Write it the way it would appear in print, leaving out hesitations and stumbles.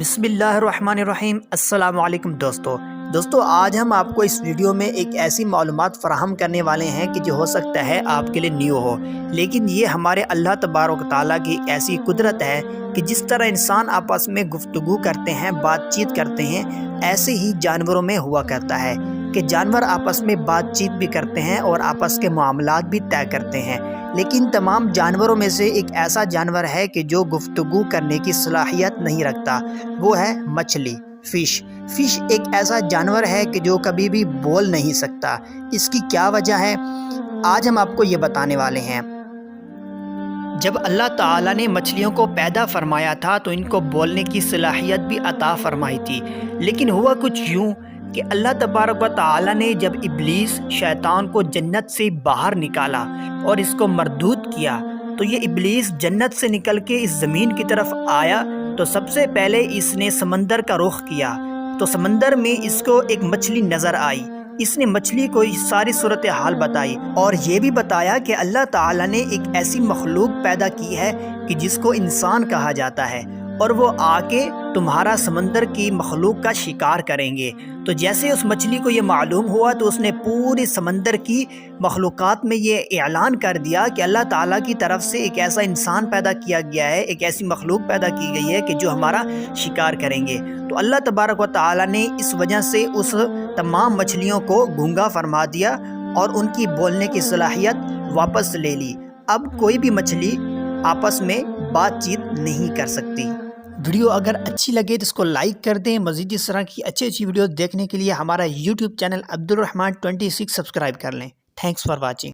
بسم اللہ الرحمن الرحیم۔ السلام علیکم دوستو آج ہم آپ کو اس ویڈیو میں ایک ایسی معلومات فراہم کرنے والے ہیں کہ جو ہو سکتا ہے آپ کے لیے نیو ہو، لیکن یہ ہمارے اللہ تبارک و تعالیٰ کی ایسی قدرت ہے کہ جس طرح انسان آپس میں گفتگو کرتے ہیں، بات چیت کرتے ہیں، ایسے ہی جانوروں میں ہوا کرتا ہے کہ جانور آپس میں بات چیت بھی کرتے ہیں اور آپس کے معاملات بھی طے کرتے ہیں۔ لیکن تمام جانوروں میں سے ایک ایسا جانور ہے کہ جو گفتگو کرنے کی صلاحیت نہیں رکھتا، وہ ہے مچھلی، فش ایک ایسا جانور ہے کہ جو کبھی بھی بول نہیں سکتا۔ اس کی کیا وجہ ہے، آج ہم آپ کو یہ بتانے والے ہیں۔ جب اللہ تعالیٰ نے مچھلیوں کو پیدا فرمایا تھا تو ان کو بولنے کی صلاحیت بھی عطا فرمائی تھی، لیکن ہوا کچھ یوں کہ اللہ تبارک و تعالیٰ نے جب ابلیس شیطان کو جنت سے باہر نکالا اور اس کو مردود کیا، تو یہ ابلیس جنت سے نکل کے اس زمین کی طرف آیا تو سب سے پہلے اس نے سمندر کا رخ کیا، تو سمندر میں اس کو ایک مچھلی نظر آئی۔ اس نے مچھلی کو ساری صورتحال بتائی اور یہ بھی بتایا کہ اللہ تعالیٰ نے ایک ایسی مخلوق پیدا کی ہے کہ جس کو انسان کہا جاتا ہے، اور وہ آ کے تمہارا سمندر کی مخلوق کا شکار کریں گے۔ تو جیسے اس مچھلی کو یہ معلوم ہوا تو اس نے پوری سمندر کی مخلوقات میں یہ اعلان کر دیا کہ اللہ تعالیٰ کی طرف سے ایک ایسا انسان پیدا کیا گیا ہے، ایک ایسی مخلوق پیدا کی گئی ہے کہ جو ہمارا شکار کریں گے۔ تو اللہ تبارک و تعالیٰ نے اس وجہ سے اس تمام مچھلیوں کو گونگا فرما دیا اور ان کی بولنے کی صلاحیت واپس لے لی۔ اب کوئی بھی مچھلی آپس میں بات چیت نہیں کر سکتی۔ ویڈیو اگر اچھی لگے تو اس کو لائک کر دیں۔ مزید اس طرح کی اچھی ویڈیو دیکھنے کے لیے ہمارا یوٹیوب چینل عبدالرحمن 26 سبسکرائب کر لیں۔ Thanks for watching.